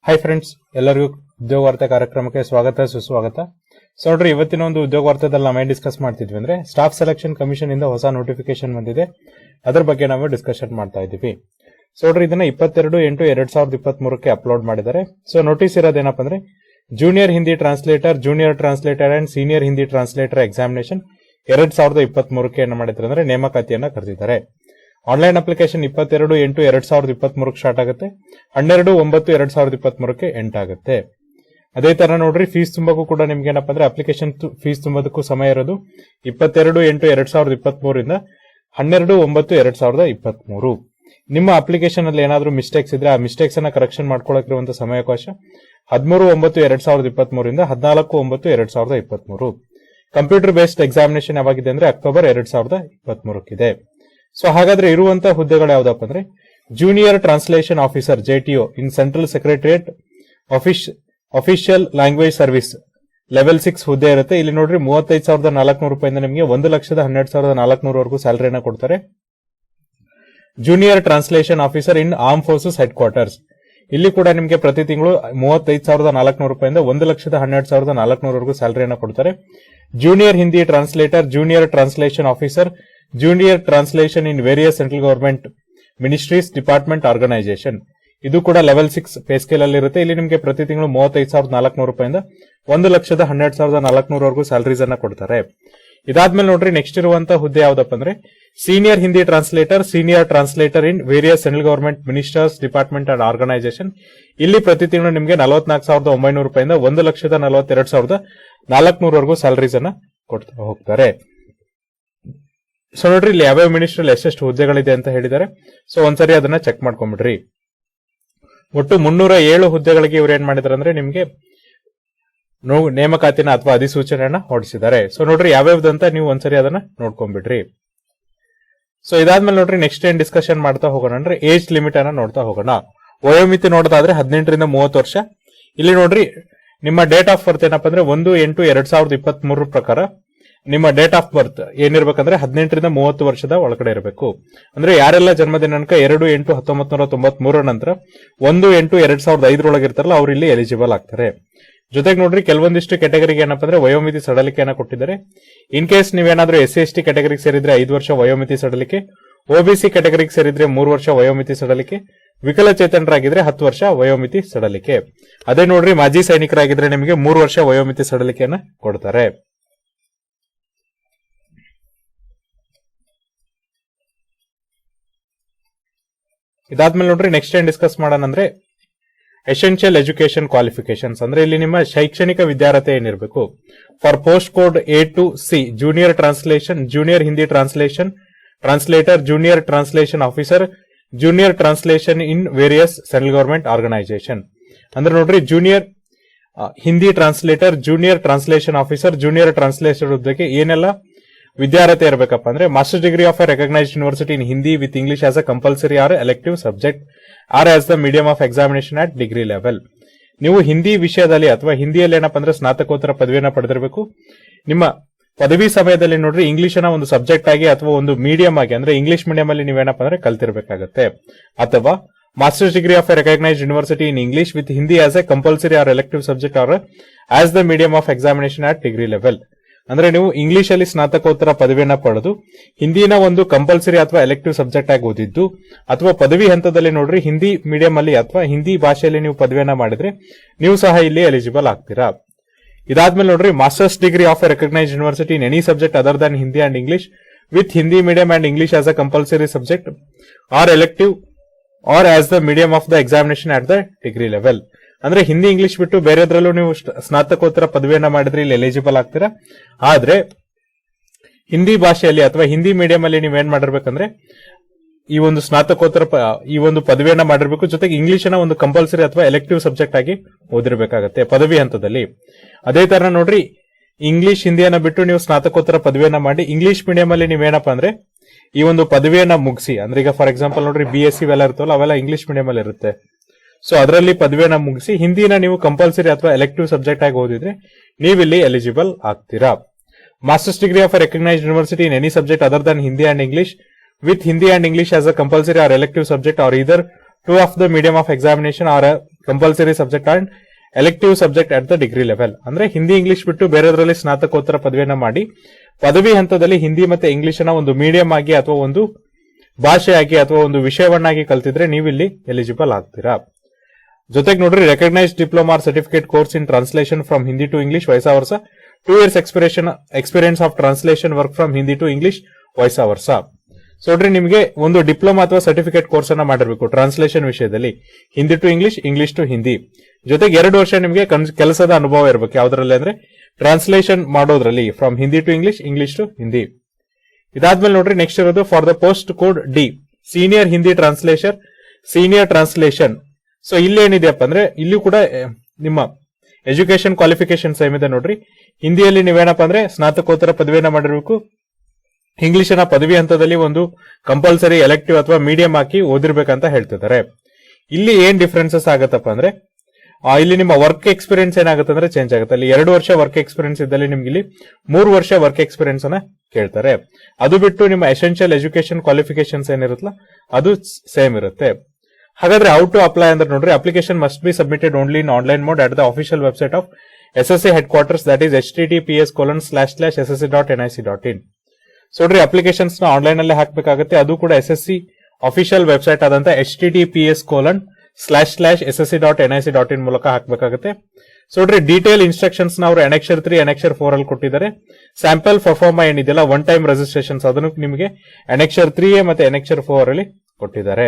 Hi friends, ಎಲ್ಲರಿಗೂ ಉದ್ಯೋಗ ವಾರ್ತೆ ಕಾರ್ಯಕ್ರಮಕ್ಕೆ ಸ್ವಾಗತ ಸುಸ್ವಾಗತ. ಸೊ ನೋಡ್ರಿ, ಇವತ್ತಿನ ಒಂದು ಉದ್ಯೋಗ ವಾರ್ತೆದಲ್ಲಿ ನಾವು ಏನ್ ಡಿಸ್ಕಸ್ ಮಾಡ್ತಿದ್ವಿ ಅಂದ್ರೆ ಸ್ಟಾಫ್ ಸೆಲೆಕ್ಷನ್ ಕಮಿಷನ್ ಇಂದ ಹೊಸ ನೋಟಿಫಿಕೇಶನ್ ಬಂದಿದೆ, ಅದ್ರ ಬಗ್ಗೆ ನಾವು ಡಿಸ್ಕಷನ್ ಮಾಡ್ತಾ ಇದ್ದೀವಿ. ಸೊ ನೋಡ್ರಿ, ಇದನ್ನ 22/8/2023 ಅಪ್ಲೋಡ್ ಮಾಡಿದ್ದಾರೆ. ಸೊ ನೋಟಿಸ್ ಇರೋದೇನಪ್ಪ ಅಂದ್ರೆ junior Hindi translator and senior Hindi translator examination 2023 ಏನ್ ಮಾಡಿದ್ದಾರೆ ಅಂದ್ರೆ ನೇಮಕಾತಿಯನ್ನ ಕರೆದಿದ್ದಾರೆ. ಆನ್ಲೈನ್ ಅಪ್ಲಿಕೇಶನ್ 22/8/2023 ಸ್ಟಾರ್ಟ್ ಆಗುತ್ತೆ, 12/9/2023 ಎಂಡ್ ಆಗುತ್ತೆ. ಅದೇ ತರ ನೋಡ್ರಿ, ಫೀಸ್ ತುಂಬಕ್ಕೂ ಕೂಡ ನಿಮ್ಗೆ ಏನಪ್ಪಾ ಅಂದ್ರೆ ಅಪ್ಲಿಕೇಶನ್ ಫೀಸ್ ತುಂಬೋದಕ್ಕೂ ಸಮಯ ಇರೋದು 22/8/2023 ಇಂದ 12/9/2023. ನಿಮ್ಮ ಅಪ್ಲಿಕೇಶನ್ ಅಲ್ಲಿ ಏನಾದ್ರೂ ಮಿಸ್ಟೇಕ್ಸ್ ಇದ್ರೆ ಆ ಮಿಸ್ಟೇಕ್ಸ್ ಅನ್ನ ಕರೆಕ್ಷನ್ ಮಾಡ್ಕೊಳ್ಳಿರುವಂತಹ ಸಮಯಾವಕಾಶ 13/9/2023 ಇಂದ 14/9/2023. ಕಂಪ್ಯೂಟರ್ ಬೇಸ್ಡ್ ಎಕ್ಸಾಮಿನೇಷನ್ ಯಾವಾಗಿದೆ ಅಂದ್ರೆ ಅಕ್ಟೋಬರ್ 2023 ಇದೆ. ಸೊ ಹಾಗಾದ್ರೆ ಇರುವಂತಹ ಹುದ್ದೆಗಳು ಯಾವ್ದಪ್ಪ ಅಂದ್ರೆ ಜೂನಿಯರ್ ಟ್ರಾನ್ಸ್ಲೇಷನ್ ಆಫೀಸರ್ JTO ಇನ್ central secretariat official language service level 6 ಹುದ್ದೆ ಇರುತ್ತೆ. ಇಲ್ಲಿ ನೋಡ್ರಿ 35,400 ರೂಪಾಯಿಂದ ನಿಮಗೆ 1,12,400 ವರೆಗೂ ಸ್ಯಾಲರಿನ ಕೊಡ್ತಾರೆ. Junior translation officer in arm forces head quarters, ಇಲ್ಲಿ ಕೂಡ ನಿಮಗೆ ಪ್ರತಿ ತಿಂಗಳು 35,400 ರೂಪಾಯಿಂದ 1,12,400 ವರೆಗೂ ಸ್ಯಾಲರಿನ ಕೊಡ್ತಾರೆ. Junior Hindi translator, junior translation officer, junior translation in various central government ministries department organisation, ಇದು ಕೂಡ ಲೆವೆಲ್ 6 ಪೇ ಸ್ಕೇಲ್ ಅಲ್ಲಿ ಇರುತ್ತೆ. ಇಲ್ಲಿ ನಿಮಗೆ ಪ್ರತಿ ತಿಂಗಳು 35,400 ರೂಪಾಯಿಂದ 1,12,400 ವರೆಗೂ ಸ್ಯಾಲರೀಸ್ ಅನ್ನ ಕೊಡ್ತಾರೆ. ಇದಾದ್ಮೇಲೆ ನೋಡ್ರಿ, ನೆಕ್ಸ್ಟ್ ಇರುವಂತಹ ಹುದ್ದೆ ಯಾವ್ದಪ್ಪ ಅಂದ್ರೆ senior Hindi translator in various central government ministers department and organisation, ಇಲ್ಲಿ ಪ್ರತಿ ತಿಂಗಳು ನಿಮಗೆ 44,900 ರೂಪಾಯಿಂದ 1,42,400 ವರೆಗೂ ಸ್ಯಾಲರೀಸ್ ಅನ್ನ ಕೊಡ್ತಾ ಹೋಗ್ತಾರೆ. ಸೊ ನೋಡ್ರಿ, ಇಲ್ಲಿ ಯಾವ್ಯಾವ ಮಿನಿಸ್ಟರ್ ಎಷ್ಟೆಷ್ಟು ಹುದ್ದೆಗಳಿದೆ ಅಂತ ಹೇಳಿದ್ದಾರೆ. ಸೊ ಒಂದ್ಸರಿ ಅದನ್ನ ಚೆಕ್ ಮಾಡ್ಕೊಂಡ್ಬಿಡ್ರಿ. ಒಟ್ಟು 307 ಹುದ್ದೆಗಳಿಗೆ ಇವ್ರು ಏನ್ ಮಾಡಿದಾರೆ ಅಂದ್ರೆ ನಿಮ್ಗೆ ನೇಮಕಾತಿನ ಅಥವಾ ಅಧಿಸೂಚನೆಯನ್ನ ಹೊರಡಿಸಿದ್ದಾರೆ. ಸೊ ನೋಡ್ರಿ, ಯಾವ್ಯಾವ್ದಂತ ನೀವು ಒಂದ್ಸರಿ ಅದನ್ನ ನೋಡ್ಕೊಂಡ್ಬಿಡ್ರಿ. ಸೊ ಇದಾದ್ಮೇಲೆ ನೋಡ್ರಿ, ನೆಕ್ಸ್ಟ್ ಏನ್ ಡಿಸ್ಕಷನ್ ಮಾಡ್ತಾ ಹೋಗೋಣ ಅಂದ್ರೆ ಏಜ್ ಲಿಮಿಟ್ ಅನ್ನ ನೋಡ್ತಾ ಹೋಗೋಣ. ವಯೋಮಿತಿ ನೋಡೋದಾದ್ರೆ 18ರಿಂದ 30 ವರ್ಷ. ಇಲ್ಲಿ ನೋಡ್ರಿ, ನಿಮ್ಮ ಡೇಟ್ ಆಫ್ ಬರ್ತ್ ಏನಪ್ಪಾ ಅಂದ್ರೆ 1/8/2023 ಪ್ರಕಾರ ನಿಮ್ಮ ಡೇಟ್ ಆಫ್ ಬರ್ತ್ ಏನಿರ್ಬೇಕಂದ್ರೆ 18ರಿಂದ 30 ವರ್ಷದ ಒಳಗಡೆ ಇರಬೇಕು. ಅಂದ್ರೆ ಯಾರೆಲ್ಲ ಜನ್ಮ ದಿನಾಂಕ 2/8/1993 ನಂತರ 1/8/2005 ಒಳಗಿರ್ತಾರಲ್ಲ ಅವ್ರು ಇಲ್ಲಿ ಎಲಿಜಿಬಲ್ ಆಗ್ತಾರೆ. ಜೊತೆಗೆ ನೋಡ್ರಿ, ಕೆಲವೊಂದಿಷ್ಟು ಕೆಟಗರಿಗೆ ಏನಪ್ಪಾ ಅಂದ್ರೆ ವಯೋಮಿತಿ ಸಡಲಿಕೆಯನ್ನ ಕೊಟ್ಟಿದ್ದಾರೆ. ಇನ್ ಕೇಸ್ ನೀವೇನಾದ್ರೂ SC/ST ಕೆಟಗರಿಗೆ ಸೇರಿದ್ರೆ 5 ವರ್ಷ ವಯೋಮಿತಿ ಸಡಲಿಕೆ, OBC ಕೆಟಗರಿಗೆ ಸೇರಿದ್ರೆ 3 ವರ್ಷ ವಯೋಮಿತಿ ಸಡಲಿಕೆ, ವಿಕಲಚೇತನರಾಗಿದ್ರೆ 10 ವರ್ಷ ವಯೋಮಿತಿ ಸಡಲಿಕೆ. ಅದೇ ನೋಡ್ರಿ, ಮಾಜಿ ಸೈನಿಕರಾಗಿದ್ರೆ ನಿಮಗೆ 3 ವರ್ಷ ವಯೋಮಿತಿ ಸಡಲಿಕೆಯನ್ನ ಕೊಡ್ತಾರೆ. ಇದಾದ್ಮೇಲೆ ನೋಡ್ರಿ, ನೆಕ್ಸ್ಟ್ ಏನ್ ಡಿಸ್ಕಸ್ ಮಾಡೋಣ ಅಂದ್ರೆ ಎಸೆನ್ಷಿಯಲ್ ಎಜುಕೇಶನ್ ಕ್ವಾಲಿಫಿಕೇಶನ್ಸ್, ಅಂದ್ರೆ ಇಲ್ಲಿ ನಿಮ್ಮ ಶೈಕ್ಷಣಿಕ ವಿದ್ಯಾರ್ಹತೆ ಏನಿರಬೇಕು. For post code A to C, junior translation, junior Hindi translator, junior translation officer, junior translation in various central government organisation. ಅಂದ್ರೆ ನೋಡ್ರಿ, junior Hindi translator, junior translation officer, junior translator ಹುದ್ದೆಗೆ ಏನೆಲ್ಲ ವಿದ್ಯಾರ್ಹತೆ ಇರಬೇಕಪ್ಪ ಅಂದ್ರೆ master degree of a recognised university in Hindi with English as a compulsory or elective subject or as the medium of examination at degree level. ನೀವು ಹಿಂದಿ ವಿಷಯದಲ್ಲಿ ಅಥವಾ ಹಿಂದಿಯಲ್ಲಿ ಏನಪ್ಪಾ ಅಂದ್ರೆ ಸ್ನಾತಕೋತ್ತರ ಪದವಿಯನ್ನ ಪಡೆದಿರಬೇಕು. ನಿಮ್ಮ ಪದವಿ ಸಮಯದಲ್ಲಿ ನೋಡ್ರಿ, ಇಂಗ್ಲಿಷ್ ಅನ್ನ ಒಂದು ಸಬ್ಜೆಕ್ಟ್ ಆಗಿ ಅಥವಾ ಒಂದು ಮೀಡಿಯಂ ಆಗಿ ಅಂದ್ರೆ ಇಂಗ್ಲಿಷ್ ಮೀಡಿಯಂ ಅಲ್ಲಿ ನೀವೇನಪ್ಪ ಅಂದ್ರೆ ಕಲ್ತಿರ್ಬೇಕಾಗತ್ತೆ. ಅಥವಾ masters degree of a recognised university in English with Hindi as a compulsory or elective subject or as the medium of examination at degree level. ಅಂದ್ರೆ ನೀವು ಇಂಗ್ಲಿಷ್ ಅಲ್ಲಿ ಸ್ನಾತಕೋತ್ತರ ಪದವಿಯನ್ನ ಪಡೆದು ಹಿಂದಿನ ಒಂದು ಕಂಪಲ್ಸರಿ ಅಥವಾ ಎಲೆಕ್ಟಿವ್ ಸಬ್ಜೆಕ್ಟ್ ಆಗಿ ಓದಿದ್ದು, ಅಥವಾ ಪದವಿ ಹಂತದಲ್ಲಿ ನೋಡ್ರಿ ಹಿಂದಿ ಮೀಡಿಯಂ ಅಲ್ಲಿ ಅಥವಾ ಹಿಂದಿ ಭಾಷೆಯಲ್ಲಿ ನೀವು ಪದವಿಯನ್ನ ಮಾಡಿದ್ರೆ ನೀವು ಸಹ ಇಲ್ಲಿ ಎಲಿಜಿಬಲ್ ಆಗ್ತೀರಾ. ಇದಾದ್ಮೇಲೆ ನೋಡ್ರಿ, masters degree of a recognised university in any subject other than Hindi and English with Hindi medium and English as a compulsory subject or elective or as the medium of the examination at the degree level. ಅಂದ್ರೆ Hindi English ಬಿಟ್ಟು ಬೇರೆದ್ರಲ್ಲೂ ನೀವು ಸ್ನಾತಕೋತ್ತರ ಪದವಿಯನ್ನ ಮಾಡಿದ್ರೆ ಇಲ್ಲಿ eligible ಆಗ್ತೀರಾ. ಆದ್ರೆ ಹಿಂದಿ ಭಾಷೆಯಲ್ಲಿ ಅಥವಾ ಹಿಂದಿ ಮೀಡಿಯಂ ಅಲ್ಲಿ ನೀವೇನ್ ಮಾಡಿರ್ಬೇಕಂದ್ರೆ ಈ ಒಂದು ಸ್ನಾತಕೋತ್ತರ ಈ ಒಂದು ಪದವಿಯನ್ನ ಮಾಡಿರ್ಬೇಕು. ಜೊತೆಗೆ ಇಂಗ್ಲಿಷ್ ಅನ್ನ ಒಂದು ಕಂಪಲ್ಸರಿ ಅಥವಾ ಎಲೆಕ್ಟಿವ್ ಸಬ್ಜೆಕ್ಟ್ ಆಗಿ ಓದಿರ್ಬೇಕಾಗತ್ತೆ ಪದವಿ ಹಂತದಲ್ಲಿ. ಅದೇ ತರ ನೋಡ್ರಿ, ಇಂಗ್ಲಿಷ್ ಹಿಂದಿಯನ್ನ ಬಿಟ್ಟು ನೀವು ಸ್ನಾತಕೋತ್ತರ ಪದವಿಯನ್ನ ಮಾಡಿ ಇಂಗ್ಲಿಷ್ ಮೀಡಿಯಂ ಅಲ್ಲಿ ನೀವೇನಪ್ಪ ಅಂದ್ರೆ ಈ ಒಂದು ಪದವಿಯನ್ನ ಮುಗಿಸಿ, ಅಂದ್ರೆ ಈಗ ಫಾರ್ ಎಕ್ಸಾಂಪಲ್ ನೋಡ್ರಿ BSc ಇವೆಲ್ಲ ಇರ್ತವಲ್ಲ ಅವೆಲ್ಲ ಇಂಗ್ಲಿಷ್ ಮೀಡಿಯಂ ಅಲ್ಲಿ ಇರುತ್ತೆ. ಸೊ ಅದರಲ್ಲಿ ಪದವಿಯನ್ನ ಮುಗಿಸಿ ಹಿಂದಿನ ನೀವು ಕಂಪಲ್ಸರಿ ಅಥವಾ ಎಲೆಕ್ಟಿವ್ ಸಬ್ಜೆಕ್ಟ್ ಆಗಿ ಓದಿದ್ರೆ ನೀವಿಲ್ಲಿ ಎಲಿಜಿಬಲ್ ಆಗ್ತೀರಾ. Masters degree of a recognised university in any subject other than Hindi and English with Hindi and English as a compulsory or elective subject or either two of the medium of examination or compulsory subject and elective subject at the degree level. ಅಂದ್ರೆ Hindi English ಬಿಟ್ಟು ಬೇರೆದರಲ್ಲಿ ಸ್ನಾತಕೋತ್ತರ ಪದವಿಯನ್ನ ಮಾಡಿ ಪದವಿ ಹಂತದಲ್ಲಿ ಹಿಂದಿ ಮತ್ತೆ English ಅನ್ನ ಒಂದು medium ಆಗಿ ಅಥವಾ ಒಂದು ಭಾಷೆಯಾಗಿ ಅಥವಾ ಒಂದು ವಿಷಯವನ್ನಾಗಿ ಕಲ್ತಿದ್ರೆ ನೀವು ಇಲ್ಲಿ ಎಲಿಜಿಬಲ್ ಆಗ್ತೀರಾ. ಜೊತೆಗೆ ನೋಡ್ರಿ recognised diploma certificate course in translation from Hindi to English vice versa, 2 years experience of translation work from Hindi to English vice versa. So ನೋಡ್ರಿ ನಿಮಗೆ ಒಂದು ಡಿಪ್ಲೊಮಾ ಅಥವಾ ಸರ್ಟಿಫಿಕೇಟ್ ಕೋರ್ಸ್ ಅನ್ನ ಮಾಡಿರ್ಬೇಕು ಟ್ರಾನ್ಸ್ಲೇಷನ್ ವಿಷಯದಲ್ಲಿ, Hindi to English, English to Hindi. ಜೊತೆಗೆ 2 ವರ್ಷ ನಿಮಗೆ ಕೆಲಸದ ಅನುಭವ ಇರಬೇಕು. ಯಾವ್ದ್ರಲ್ಲಿ ಅಂದ್ರೆ ಟ್ರಾನ್ಸ್ಲೇಷನ್ ಮಾಡೋದ್ರಲ್ಲಿ, from Hindi to English, English to Hindi. ಇದಾದ್ಮೇಲೆ ನೋಡ್ರಿ ನೆಕ್ಸ್ಟ್ ಇರೋದು for the post code D, senior Hindi translation, senior translation. So ಇಲ್ಲಿ ಏನಿದೆಯಪ್ಪ ಅಂದ್ರೆ ಇಲ್ಲಿ ಕೂಡ ನಿಮ್ಮ ಎಜುಕೇಶನ್ ಕ್ವಾಲಿಫಿಕೇಶನ್ ಸೇಮ್ ಇದೆ ನೋಡ್ರಿ. ಹಿಂದಿಯಲ್ಲಿ ನೀವೇನಪ್ಪ ಅಂದ್ರೆ ಸ್ನಾತಕೋತ್ತರ ಪದವಿಯನ್ನ ಮಾಡಿರ್ಬೇಕು, ಇಂಗ್ಲಿಷ್ ನ ಪದವಿ ಹಂತದಲ್ಲಿ ಒಂದು ಕಂಪಲ್ಸರಿ ಎಲೆಕ್ಟಿವ್ ಅಥವಾ ಮೀಡಿಯಂ ಹಾಕಿ ಓದಿರ್ಬೇಕಂತ ಹೇಳ್ತಿದ್ದಾರೆ. ಇಲ್ಲಿ ಏನ್ ಡಿಫ್ರೆನ್ಸಸ್ ಆಗತ್ತಪ್ಪ ಅಂದ್ರೆ ಇಲ್ಲಿ ನಿಮ್ಮ ವರ್ಕ್ ಎಕ್ಸ್ಪೀರಿಯನ್ಸ್ ಏನಾಗುತ್ತೆ ಅಂದ್ರೆ ಚೇಂಜ್ ಆಗುತ್ತೆ. ಅಲ್ಲಿ 2 ವರ್ಷ ವರ್ಕ್ ಎಕ್ಸ್ಪೀರಿಯನ್ಸ್ ಇದ್ದಲ್ಲಿ ನಿಮ್ಗೆ ಇಲ್ಲಿ 3 ವರ್ಷ ವರ್ಕ್ ಎಕ್ಸ್ಪೀರಿಯನ್ಸ್ ಅನ್ನ ಕೇಳ್ತಾರೆ. ಅದು ಬಿಟ್ಟು ನಿಮ್ಮ ಎಸೆನ್ಷಿಯಲ್ ಎಜುಕೇಶನ್ ಕ್ವಾಲಿಫಿಕೇಶನ್ಸ್ ಏನಿರುತ್ತಲ್ಲ ಅದು ಸೇಮ್ ಇರುತ್ತೆ. ಹಾಗಾದ್ರೆ ಹೌ ಟು ಅಪ್ಲೈ ಅಂದ್ರೆ ನೋಡ್ರಿ, application must be submitted only in online mode at the official website of SSC head quarters, that is https://ssc.nic.in. So ನೋಡ್ರಿ ಅಪ್ಲಿಕೇಶನ್ಸ್ ನ ಆನ್ಲೈನ್ ಅಲ್ಲೇ ಹಾಕಬೇಕಾಗುತ್ತೆ. ಅದು ಕೂಡ SSC ಅಫಿಷಿಯಲ್ ವೆಬ್ಸೈಟ್ ಆದಂತ https://ssc.nic.in ಮೂಲಕ ಹಾಕಬೇಕಾಗುತ್ತೆ. ಸೊ ನೋಡ್ರಿ ಡೀಟೇಲ್ ಇನ್ಸ್ಟ್ರಕ್ಷನ್ಸ್ ನ ಅವರು Annexure 3, Annexure 4 ಅಲ್ಲಿ ಕೊಟ್ಟಿದ್ದಾರೆ. ಸ್ಯಾಂಪಲ್ ಪರ್ಫಾರ್ಮಾ ಏನಿದೆಯಲ್ಲ ಒನ್ ಟೈಮ್ ರಿಜಿಸ್ಟ್ರೇಷನ್ಸ್ ಅದನ್ನು ನಿಮಗೆ Annexure 3 ಮತ್ತೆ Annexure 4 ಅಲ್ಲಿ ಕೊಟ್ಟಿದ್ದಾರೆ.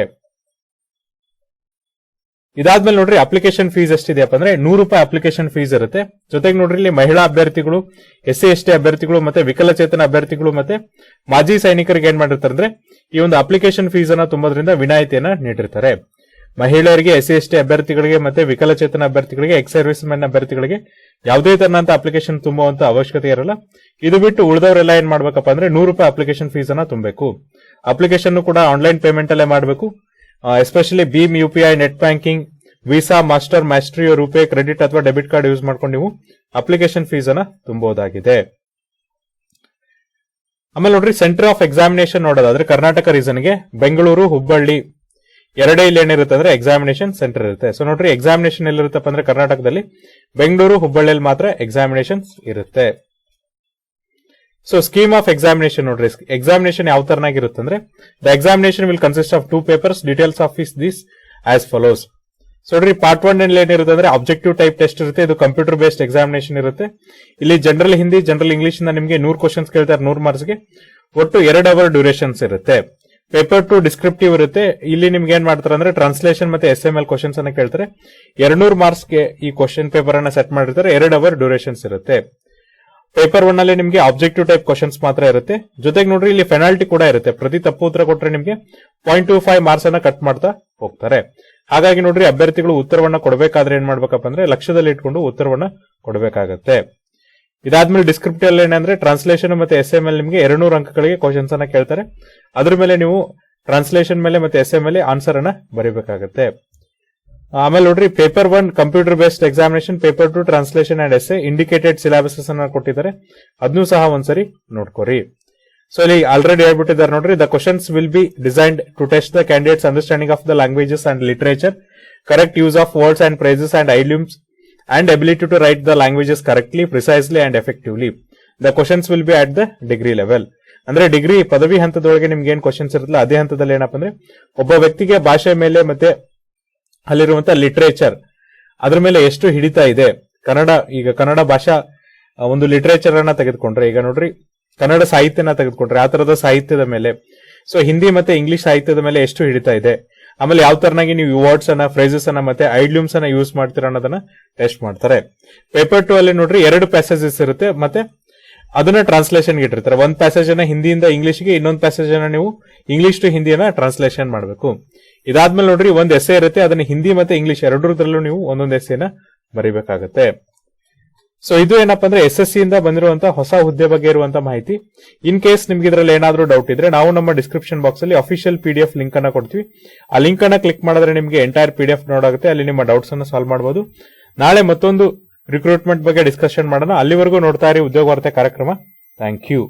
ಇದಾದ್ಮೇಲೆ ನೋಡ್ರಿ ಅಪ್ಲಿಕೇಶನ್ ಫೀಸ್ ಎಷ್ಟಿದೆಯಪ್ಪ ಅಂದ್ರೆ ₹100 ಅಪ್ಲಿಕೇಶನ್ ಫೀಸ್ ಇರುತ್ತೆ. ಜೊತೆಗೆ ನೋಡ್ರಿ ಇಲ್ಲಿ ಮಹಿಳಾ ಅಭ್ಯರ್ಥಿಗಳು, SC/ST ಅಭ್ಯರ್ಥಿಗಳು ಮತ್ತೆ ವಿಕಲಚೇತನ ಅಭ್ಯರ್ಥಿಗಳು ಮತ್ತೆ ಮಾಜಿ ಸೈನಿಕರಿಗೆ ಏನ್ ಮಾಡಿರ್ತಾರೆ ಅಂದ್ರೆ ಈ ಒಂದು ಅಪ್ಲಿಕೇಶನ್ ಫೀಸ್ ಅನ್ನ ತುಂಬೋದ್ರಿಂದ ವಿನಾಯಿತಿಯನ್ನ ನೀಡಿರ್ತಾರೆ. ಮಹಿಳೆಯರಿಗೆ, SC/ST ಅಭ್ಯರ್ಥಿಗಳಿಗೆ ಮತ್ತೆ ವಿಕಲಚೇತನ ಅಭ್ಯರ್ಥಿಗಳಿಗೆ, ಎಕ್ಸ್ ಸರ್ವಿಸ್ ಮೆನ್ ಅಭ್ಯರ್ಥಿಗಳಿಗೆ ಯಾವುದೇ ತರನಂತ ಅಪ್ಲಿಕೇಶನ್ ತುಂಬುವಂತ ಅವಶ್ಯಕತೆ ಇರಲ್ಲ. ಇದು ಬಿಟ್ಟು ಉಳಿದವರೆಲ್ಲ ಏನ್ ಮಾಡ್ಬೇಕಪ್ಪ ಅಂದ್ರೆ ₹100 ಅಪ್ಲಿಕೇಶನ್ ಫೀಸ್ ಅನ್ನ ತುಂಬಬೇಕು. ಅಪ್ಲಿಕೇಶನ್ ಕೂಡ ಆನ್ಲೈನ್ ಪೇಮೆಂಟ್ ಅಲ್ಲೇ ಮಾಡಬೇಕು. ಎಸ್ಪೆಷಲಿ ಭೀಮ್, UPI, net banking, visa, master, maestro, RuPay, credit ಅಥವಾ ಡೆಬಿಟ್ ಕಾರ್ಡ್ ಯೂಸ್ ಮಾಡ್ಕೊಂಡು ನೀವು ಅಪ್ಲಿಕೇಶನ್ ಫೀಸ್ ಅನ್ನ ತುಂಬಬಹುದಾಗಿದೆ. ಆಮೇಲೆ ನೋಡ್ರಿ ಸೆಂಟರ್ ಆಫ್ ಎಕ್ಸಾಮಿನೇಷನ್ ನೋಡೋದಾದ್ರೆ ಕರ್ನಾಟಕ ರೀಸನ್ಗೆ ಬೆಂಗಳೂರು, ಹುಬ್ಬಳ್ಳಿ ಎರಡೇ ಇಲ್ಲಿ ಏನಿರುತ್ತೆ ಅಂದ್ರೆ ಎಕ್ಸಾಮಿನೇಷನ್ ಸೆಂಟರ್ ಇರುತ್ತೆ. ಸೊ ನೋಡ್ರಿ ಎಕ್ಸಾಮಿನೇಷನ್ ಎಲ್ಲಿರುತ್ತಪ್ಪ ಅಂದ್ರೆ ಕರ್ನಾಟಕದಲ್ಲಿ ಬೆಂಗಳೂರು, ಹುಬ್ಬಳ್ಳಿಯಲ್ಲಿ ಮಾತ್ರ ಎಕ್ಸಾಮಿನೇಷನ್ ಇರುತ್ತೆ. ಸೊ ಸ್ಕೀಮ್ ಆಫ್ ಎಕ್ಸಾಮಿನೇಷನ್ ನೋಡ್ರಿ, ಎಕ್ಸಾಮಿನೇಷನ್ ಯಾವ ತರನಾಗಿರುತ್ತೆ ಅಂದ್ರೆ the examination will consist of 2 papers, details of this as follows. So ನೋಡ್ರಿ ಪಾರ್ಟ್ 1 ನಲ್ಲಿ ಏನಿರುತ್ತೆ ಅಂದ್ರೆ ಆಬ್ಜೆಕ್ಟಿವ್ ಟೈಪ್ ಟೆಸ್ಟ್ ಇರುತ್ತೆ. ಇದು ಕಂಪ್ಯೂಟರ್ ಬೇಸ್ಡ್ ಎಕ್ಸಾಮಿನೇಷನ್ ಇರುತ್ತೆ. ಇಲ್ಲಿ ಜನರಲ್ ಹಿಂದಿ, ಜನರಲ್ ಇಂಗ್ಲಿಷ್ ಇಂದ ನಿಮಗೆ 100 ಕ್ವಶನ್ಸ್ ಕೇಳ್ತಾರೆ 100 ಮಾರ್ಕ್ಸ್ಗೆ. ಒಟ್ಟು 2 hour ಡ್ಯೂರೇಷನ್ಸ್ ಇರುತ್ತೆ. ಪೇಪರ್ 2 ಡಿಸ್ಕ್ರಿಪ್ಟಿವ್ ಇರುತ್ತೆ. ಇಲ್ಲಿ ನಿಮ್ಗೆ ಏನ್ ಮಾಡ್ತಾರೆ ಅಂದ್ರೆ ಟ್ರಾನ್ಸ್ಲೇಷನ್ ಮತ್ತೆ SML ಕ್ವಶನ್ಸ್ ಅನ್ನ ಕೇಳ್ತಾರೆ. 200 ಮಾರ್ಕ್ಸ್ಗೆ ಈ ಕ್ವಶನ್ ಪೇಪರ್ ಅನ್ನ ಸೆಟ್ ಮಾಡಿರ್ತಾರೆ. 2 hour ಡ್ಯೂರೇಷನ್ಸ್ ಇರುತ್ತೆ. ಪೇಪರ್ 1 ನಲ್ಲಿ ನಿಮಗೆ ಆಬ್ಜೆಕ್ಟಿವ್ ಟೈಪ್ ಕ್ವಶನ್ಸ್ ಮಾತ್ರ ಇರುತ್ತೆ. ಜೊತೆಗೆ ನೋಡ್ರಿ ಇಲ್ಲಿ ಪೆನಾಲ್ಟಿ ಕೂಡ ಇರುತ್ತೆ. ಪ್ರತಿ ತಪ್ಪು ಉತ್ತರ ಕೊಟ್ರೆ ನಿಮಗೆ 0.25 ಮಾರ್ಕ್ಸ್ ಅನ್ನ ಕಟ್ ಮಾಡ್ತಾ ಹೋಗ್ತಾರೆ. ಹಾಗಾಗಿ ನೋಡ್ರಿ ಅಭ್ಯರ್ಥಿಗಳು ಉತ್ತರವನ್ನ ಕೊಡಬೇಕಾದ್ರೆ ಏನ್ ಮಾಡ್ಬೇಕಪ್ಪ ಅಂದ್ರೆ ಲಕ್ಷ್ಯದಲ್ಲಿ ಇಟ್ಕೊಂಡು ಉತ್ತರವನ್ನ ಕೊಡಬೇಕಾಗತ್ತೆ. ಇದಾದ್ಮೇಲೆ ಡಿಸ್ಕ್ರಿಪ್ಟಿವ್ ಅಲ್ಲಿ ಏನಂದ್ರೆ ಟ್ರಾನ್ಸ್ಲೇಷನ್ ಮತ್ತೆ SML ನಿಮಗೆ 200 ಅಂಕಗಳಿಗೆ ಕ್ವಶನ್ಸ್ ಅನ್ನ ಕೇಳ್ತಾರೆ. ಅದ್ರ ಮೇಲೆ ನೀವು ಟ್ರಾನ್ಸ್ಲೇಷನ್ ಮೇಲೆ ಮತ್ತೆ SML ಆನ್ಸರ್ ಅನ್ನ ಬರೀಬೇಕಾಗತ್ತೆ. ಆಮೇಲೆ ನೋಡ್ರಿ paper 1 computer based examination, paper 2 translation and essay, indicated syllabuses ಅನ್ನ ಕೊಟ್ಟಿದ್ದಾರೆ. ಅದನ್ನು ಸಹ ಒಂದ್ಸರಿ ನೋಡ್ಕೋರಿ. ಸೊ ಇಲ್ಲಿ ಆಲ್ರೆಡಿ ಹೇಳ್ಬಿಟ್ಟಿದ್ದಾರೆ ನೋಡ್ರಿ, the questions will be designed to test the candidates understanding of the languages and literature, correct use of words and phrases and idioms and ability to write the languages correctly, precisely and effectively. The questions will be at the degree level. ಅಂದ್ರೆ degree ಪದವಿ ಹಂತದೊಳಗೆ ನಿಮ್ಗೆ ಏನ್ questions ಇರುತ್ತಲ್ಲ ಅದೇ ಹಂತದಲ್ಲಿ ಏನಪ್ಪ ಅಂದ್ರೆ ಒಬ್ಬ ವ್ಯಕ್ತಿಗೆ ಭಾಷೆ ಮೇಲೆ ಮತ್ತೆ ಅಲ್ಲಿರುವಂತ ಲಿಟರೇಚರ್ ಅದ್ರ ಮೇಲೆ ಎಷ್ಟು ಹಿಡಿತಾ ಇದೆ. ಕನ್ನಡ ಭಾಷಾ ಒಂದು ಲಿಟರೇಚರ್ ಅನ್ನ ತೆಗೆದುಕೊಂಡ್ರೆ, ಈಗ ನೋಡ್ರಿ ಕನ್ನಡ ಸಾಹಿತ್ಯನ ತೆಗೆದುಕೊಂಡ್ರೆ ಆ ತರದ ಸಾಹಿತ್ಯದ ಮೇಲೆ, ಸೊ ಹಿಂದಿ ಮತ್ತೆ ಇಂಗ್ಲಿಷ್ ಸಾಹಿತ್ಯದ ಮೇಲೆ ಎಷ್ಟು ಹಿಡಿತಾ ಇದೆ, ಆಮೇಲೆ ಯಾವ ತರನಾಗಿ ನೀವು ವರ್ಡ್ಸ್ ಅನ್ನ, ಫ್ರೇಸಸ್ ಅನ್ನ ಮತ್ತೆ ಐಡ್ಲೂಮ್ಸ್ ಅನ್ನ ಯೂಸ್ ಮಾಡ್ತೀರಾ ಅನ್ನೋದನ್ನ ಟೆಸ್ಟ್ ಮಾಡ್ತಾರೆ. ಪೇಪರ್ 2 ಅಲ್ಲಿ ನೋಡ್ರಿ 2 ಪ್ಯಾಸೇಜಸ್ ಇರುತ್ತೆ ಮತ್ತೆ ಅದನ್ನ ಟ್ರಾನ್ಸ್ಲೇಷನ್ ಇಟ್ಟಿರ್ತಾರೆ. ಒಂದು ಪ್ಯಾಸೇಜ್ ಅನ್ನ ಹಿಂದಿಯಿಂದ ಇಂಗ್ಲಿಷ್ಗೆ, ಇನ್ನೊಂದು ಪ್ಯಾಸೇಜ್ ಅನ್ನ ನೀವು ಇಂಗ್ಲಿಷ್ ಟು ಹಿಂದಿಯನ್ನ ಟ್ರಾನ್ಸ್ಲೇಷನ್ ಮಾಡಬೇಕು. ಇದಾದ್ಮೇಲೆ ನೋಡ್ರಿ ಒಂದು ಎಸ್ಸೆ ಇರುತ್ತೆ, ಅದನ್ನ ಹಿಂದಿ ಮತ್ತೆ ಇಂಗ್ಲಿಷ್ ಎರಡರಲ್ಲೂ ನೀವು ಒಂದೊಂದು ಎಸ್ಸೆನ ಬರೀಬೇಕಾಗತ್ತೆ. ಸೊ ಇದು ಏನಪ್ಪಾ ಅಂದ್ರೆ SSC ಇಂದ ಬಂದಿರುವಂತಹ ಹೊಸ ಹುದ್ದೆ ಬಗ್ಗೆ ಇರುವಂತಹ ಮಾಹಿತಿ. ಇನ್ ಕೇಸ್ ನಿಮ್ಗೆ ಇದ್ರಲ್ಲಿ ಏನಾದ್ರೂ ಡೌಟ್ ಇದ್ರೆ ನಾವು ನಮ್ಮ ಡಿಸ್ಕ್ರಿಪ್ಷನ್ ಬಾಕ್ಸ್ ಅಲ್ಲಿ ಅಫಿಷಿಯಲ್ PDF ಲಿಂಕ್ ಅನ್ನ ಕೊಡ್ತೀವಿ. ಆ ಲಿಂಕ್ ಅನ್ನ ಕ್ಲಿಕ್ ಮಾಡಿದ್ರೆ ನಿಮ್ಗೆ ಎಂಟೈರ್ PDF ನೋಡಾಗುತ್ತೆ. ಅಲ್ಲಿ ನಿಮ್ಮ ಡೌಟ್ಸ್ ಅನ್ನ ಸಾಲ್ವ್ ಮಾಡಬಹುದು. ನಾಳೆ ಮತ್ತೊಂದು ರಿಕ್ರೂಟ್ಮೆಂಟ್ ಬಗ್ಗೆ ಡಿಸ್ಕಷನ್ ಮಾಡೋಣ. ಅಲ್ಲಿವರೆಗೂ ನೋಡ್ತಾ ಇರಿ ಉದ್ಯೋಗ ವಾರ್ತೆ ಕಾರ್ಯಕ್ರಮ. Thank you.